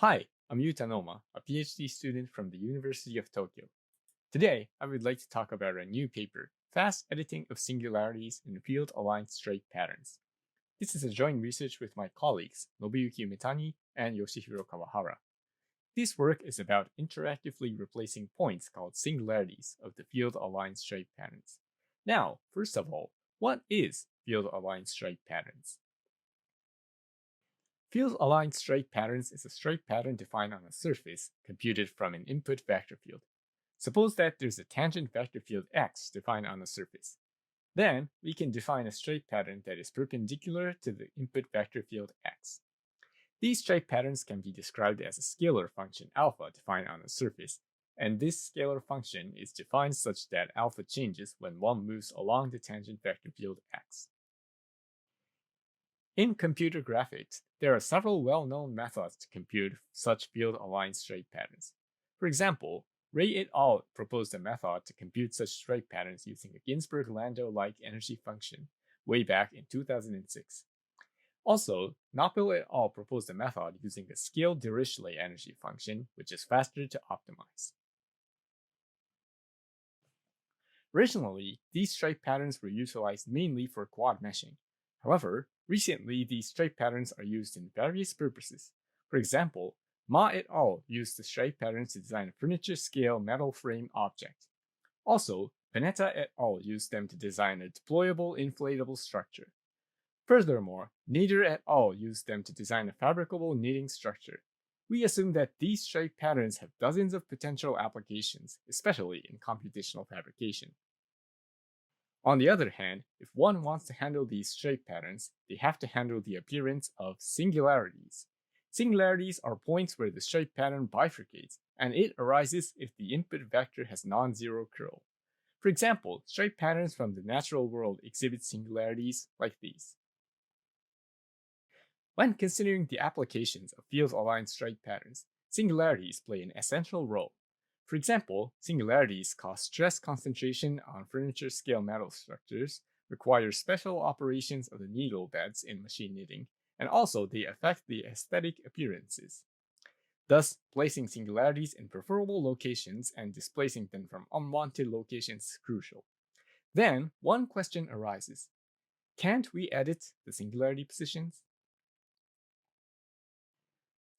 Hi, I'm Yuta Noma, a PhD student from the University of Tokyo. Today, I would like to talk about a new paper, Fast Editing of Singularities in Field-Aligned Straight Patterns. This is a joint research with my colleagues, Nobuyuki Umetani and Yoshihiro Kawahara. This work is about interactively replacing points called singularities of the field-aligned straight patterns. Now, first of all, what is field-aligned straight patterns? Field-aligned straight patterns is a straight pattern defined on a surface computed from an input vector field. Suppose that there's a tangent vector field x defined on a surface. Then we can define a straight pattern that is perpendicular to the input vector field x. These straight patterns can be described as a scalar function alpha defined on a surface, and this scalar function is defined such that alpha changes when one moves along the tangent vector field x. In computer graphics, there are several well-known methods to compute such field-aligned straight patterns. For example, Ray et al. Proposed a method to compute such straight patterns using a Ginzburg-Landau-like energy function way back in 2006. Also, Knoppel et al. Proposed a method using a scaled Dirichlet energy function, which is faster to optimize. Originally, these straight patterns were utilized mainly for quad meshing. However, recently these straight patterns are used in various purposes. For example, Ma et al. Used the straight patterns to design a furniture-scale metal frame object. Also, Panetta et al. Used them to design a deployable inflatable structure. Furthermore, Nader et al. Used them to design a fabricable knitting structure. We assume that these straight patterns have dozens of potential applications, especially in computational fabrication. On the other hand, if one wants to handle these straight patterns, they have to handle the appearance of singularities. Singularities are points where the straight pattern bifurcates, and it arises if the input vector has non-zero curl. For example, straight patterns from the natural world exhibit singularities like these. When considering the applications of field-aligned straight patterns, singularities play an essential role. For example, singularities cause stress concentration on furniture-scale metal structures, require special operations of the needle beds in machine knitting, and also they affect the aesthetic appearances. Thus, placing singularities in preferable locations and displacing them from unwanted locations is crucial. Then, one question arises. Can't we edit the singularity positions?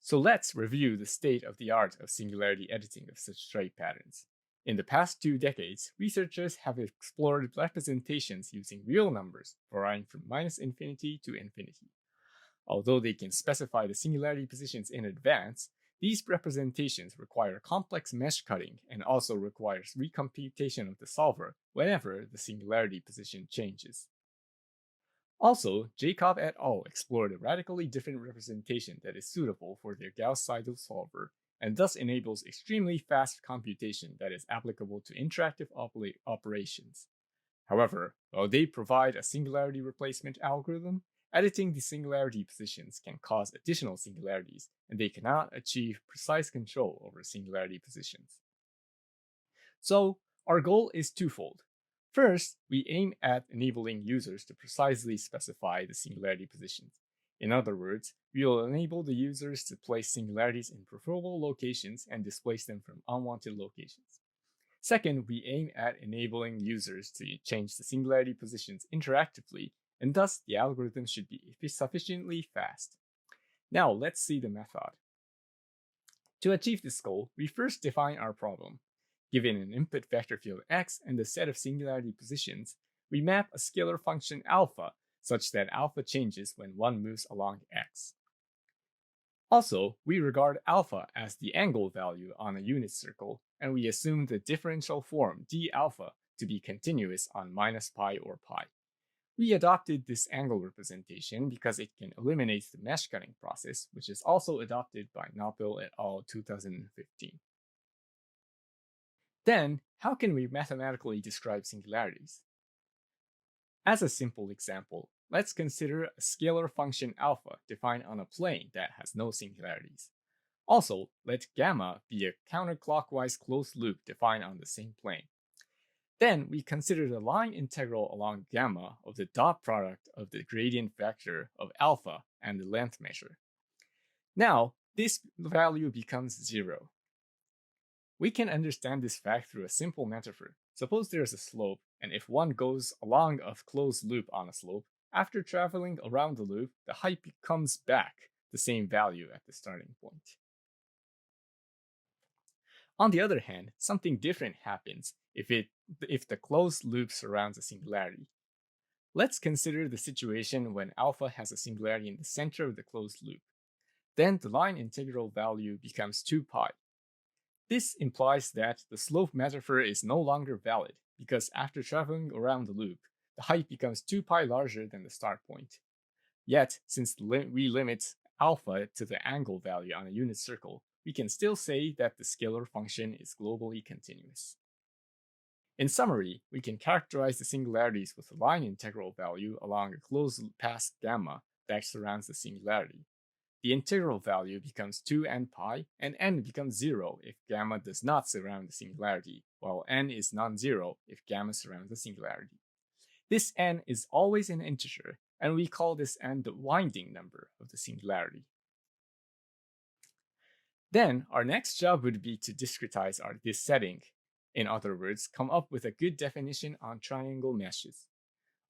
So let's review the state of the art of singularity editing of such straight patterns. In the past 2 decades, researchers have explored representations using real numbers varying from -infinity to infinity. Although they can specify the singularity positions in advance, these representations require complex mesh cutting and also requires recomputation of the solver whenever the singularity position changes. Also, Jacob et al. Explored a radically different representation that is suitable for their Gauss-Seidel solver and thus enables extremely fast computation that is applicable to interactive operations. However, while they provide a singularity replacement algorithm, editing the singularity positions can cause additional singularities, and they cannot achieve precise control over singularity positions. So, our goal is twofold. First, we aim at enabling users to precisely specify the singularity positions. In other words, we will enable the users to place singularities in preferable locations and displace them from unwanted locations. Second, we aim at enabling users to change the singularity positions interactively, and thus the algorithm should be sufficiently fast. Now, let's see the method. To achieve this goal, we first define our problem. Given an input vector field x and a set of singularity positions, we map a scalar function alpha such that alpha changes when one moves along x. Also, we regard alpha as the angle value on a unit circle, and we assume the differential form d alpha to be continuous on -pi or pi. We adopted this angle representation because it can eliminate the mesh cutting process, which is also adopted by Knoppel et al. 2015. Then, how can we mathematically describe singularities? As a simple example, let's consider a scalar function alpha defined on a plane that has no singularities. Also, let gamma be a counterclockwise closed loop defined on the same plane. Then we consider the line integral along gamma of the dot product of the gradient vector of alpha and the length measure. Now, this value becomes 0. We can understand this fact through a simple metaphor. Suppose there is a slope, and if one goes along a closed loop on a slope, after traveling around the loop, the height comes back the same value at the starting point. On the other hand, something different happens if the closed loop surrounds a singularity. Let's consider the situation when alpha has a singularity in the center of the closed loop. Then the line integral value becomes 2 pi. This implies that the slope metaphor is no longer valid because after traveling around the loop, the height becomes 2 pi larger than the start point. Yet, since we limit alpha to the angle value on a unit circle, we can still say that the scalar function is globally continuous. In summary, we can characterize the singularities with a line integral value along a closed path gamma that surrounds the singularity. The integral value becomes 2n pi, and n becomes 0 if gamma does not surround the singularity, while n is non-zero if gamma surrounds the singularity. This n is always an integer, and we call this n the winding number of the singularity. Then, our next job would be to discretize this setting. In other words, come up with a good definition on triangle meshes.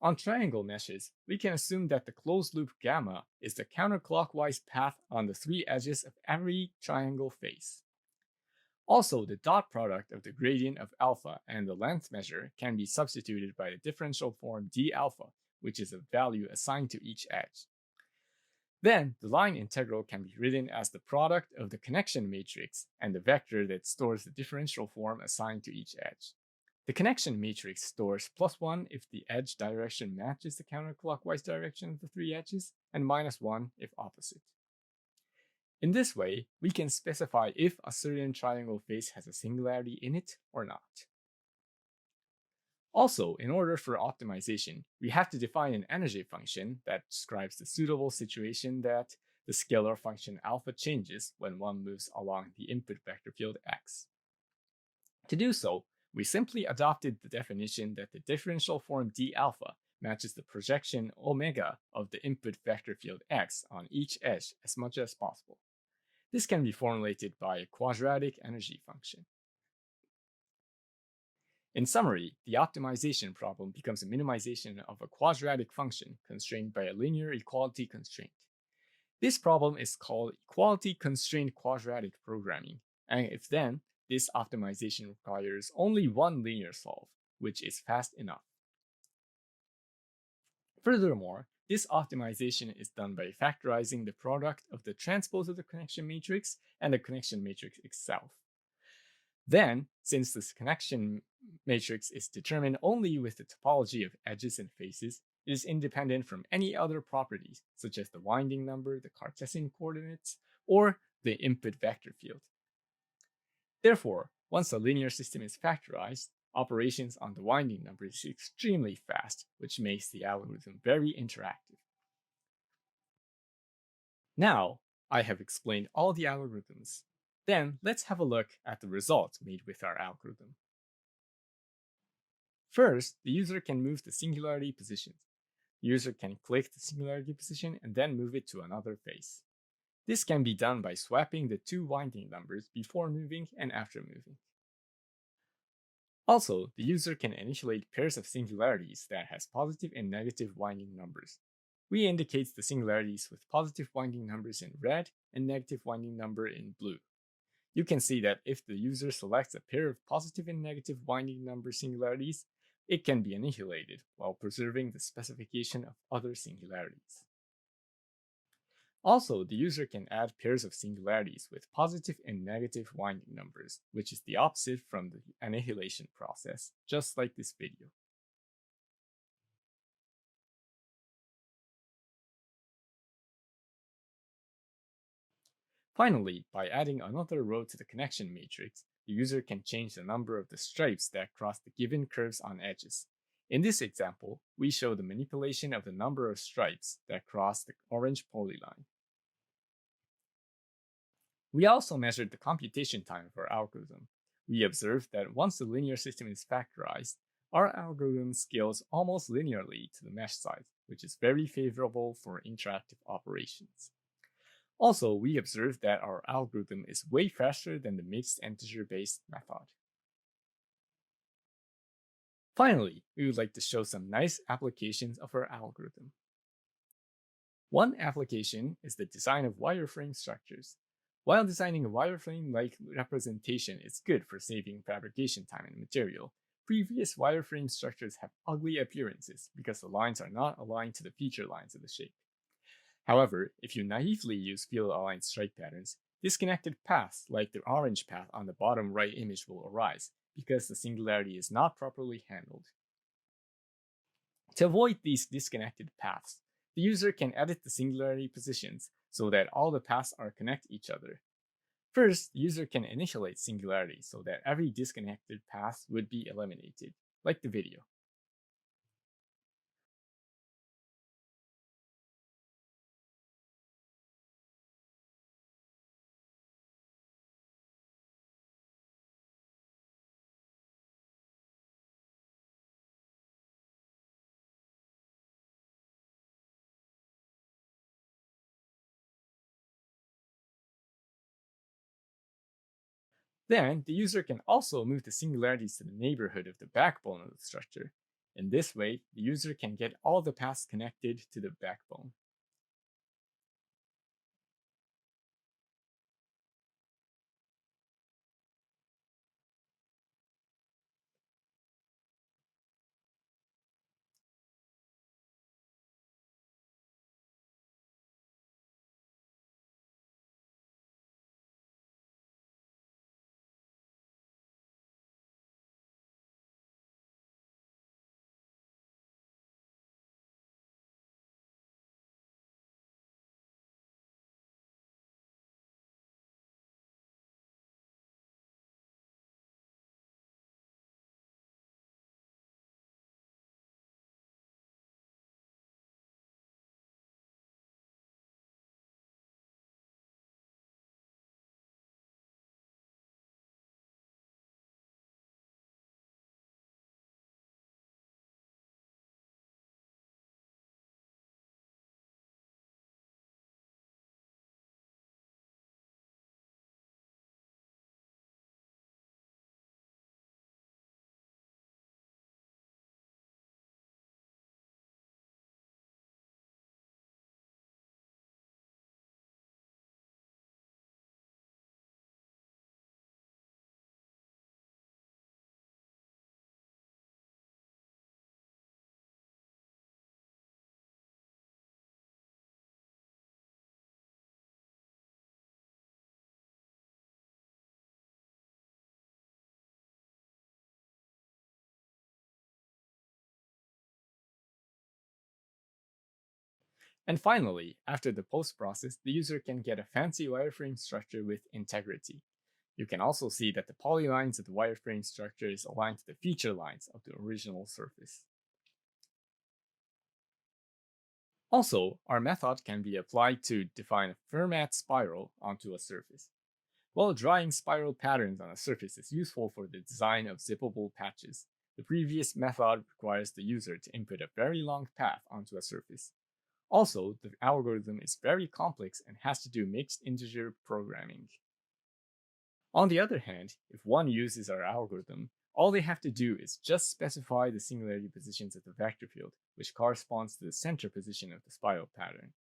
On triangle meshes, we can assume that the closed loop gamma is the counterclockwise path on the 3 edges of every triangle face. Also, the dot product of the gradient of alpha and the length measure can be substituted by the differential form d alpha, which is a value assigned to each edge. Then, the line integral can be written as the product of the connection matrix and the vector that stores the differential form assigned to each edge. The connection matrix stores +1 if the edge direction matches the counterclockwise direction of the 3 edges, and -1 if opposite. In this way, we can specify if a certain triangle face has a singularity in it or not. Also, in order for optimization, we have to define an energy function that describes the suitable situation that the scalar function alpha changes when one moves along the input vector field x. To do so, we simply adopted the definition that the differential form d alpha matches the projection omega of the input vector field x on each edge as much as possible. This can be formulated by a quadratic energy function. In summary, the optimization problem becomes a minimization of a quadratic function constrained by a linear equality constraint. This problem is called equality-constrained quadratic programming, and if then, this optimization requires only one linear solve, which is fast enough. Furthermore, this optimization is done by factorizing the product of the transpose of the connection matrix and the connection matrix itself. Then, since this connection matrix is determined only with the topology of edges and faces, it is independent from any other properties, such as the winding number, the Cartesian coordinates, or the input vector field. Therefore, once a linear system is factorized, operations on the winding number is extremely fast, which makes the algorithm very interactive. Now, I have explained all the algorithms. Then, let's have a look at the results made with our algorithm. First, the user can move the singularity positions. The user can click the singularity position and then move it to another face. This can be done by swapping the 2 winding numbers before moving and after moving. Also, the user can initialize pairs of singularities that has positive and negative winding numbers. We indicate the singularities with positive winding numbers in red and negative winding number in blue. You can see that if the user selects a pair of positive and negative winding number singularities, it can be annihilated while preserving the specification of other singularities. Also, the user can add pairs of singularities with positive and negative winding numbers, which is the opposite from the annihilation process, just like this video. Finally, by adding another row to the connection matrix, the user can change the number of the stripes that cross the given curves on edges. In this example, we show the manipulation of the number of stripes that cross the orange polyline. We also measured the computation time of our algorithm. We observed that once the linear system is factorized, our algorithm scales almost linearly to the mesh size, which is very favorable for interactive operations. Also, we observed that our algorithm is way faster than the mixed integer-based method. Finally, we would like to show some nice applications of our algorithm. One application is the design of wireframe structures. While designing a wireframe-like representation is good for saving fabrication time and material, previous wireframe structures have ugly appearances because the lines are not aligned to the feature lines of the shape. However, if you naively use field-aligned stripe patterns, disconnected paths like the orange path on the bottom right image will arise because the singularity is not properly handled. To avoid these disconnected paths, the user can edit the singularity positions so that all the paths are connect each other. First, the user can initialize singularity so that every disconnected path would be eliminated, like the video. Then, the user can also move the singularities to the neighborhood of the backbone of the structure. In this way, the user can get all the paths connected to the backbone. And finally, after the post process, the user can get a fancy wireframe structure with integrity. You can also see that the polylines of the wireframe structure is aligned to the feature lines of the original surface. Also, our method can be applied to define a Fermat spiral onto a surface. While drawing spiral patterns on a surface is useful for the design of zippable patches, the previous method requires the user to input a very long path onto a surface. Also, the algorithm is very complex and has to do mixed integer programming. On the other hand, if one uses our algorithm, all they have to do is just specify the singularity positions of the vector field, which corresponds to the center position of the spiral pattern.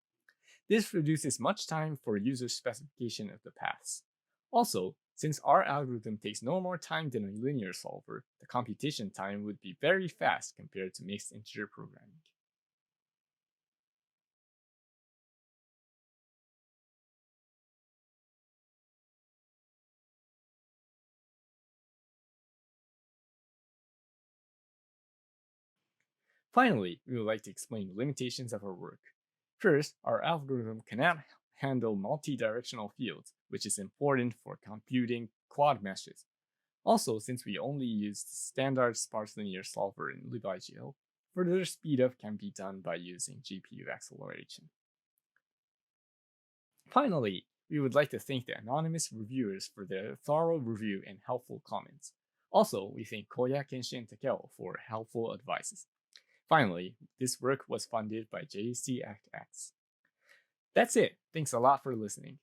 This reduces much time for user specification of the paths. Also, since our algorithm takes no more time than a linear solver, the computation time would be very fast compared to mixed integer programming. Finally, we would like to explain the limitations of our work. First, our algorithm cannot handle multi-directional fields, which is important for computing quad meshes. Also, since we only used standard sparse linear solver in libgl, further speedup can be done by using GPU acceleration. Finally, we would like to thank the anonymous reviewers for their thorough review and helpful comments. Also, we thank Koya Kenshin Takeo for helpful advices. Finally, this work was funded by JC Act X. That's it. Thanks a lot for listening.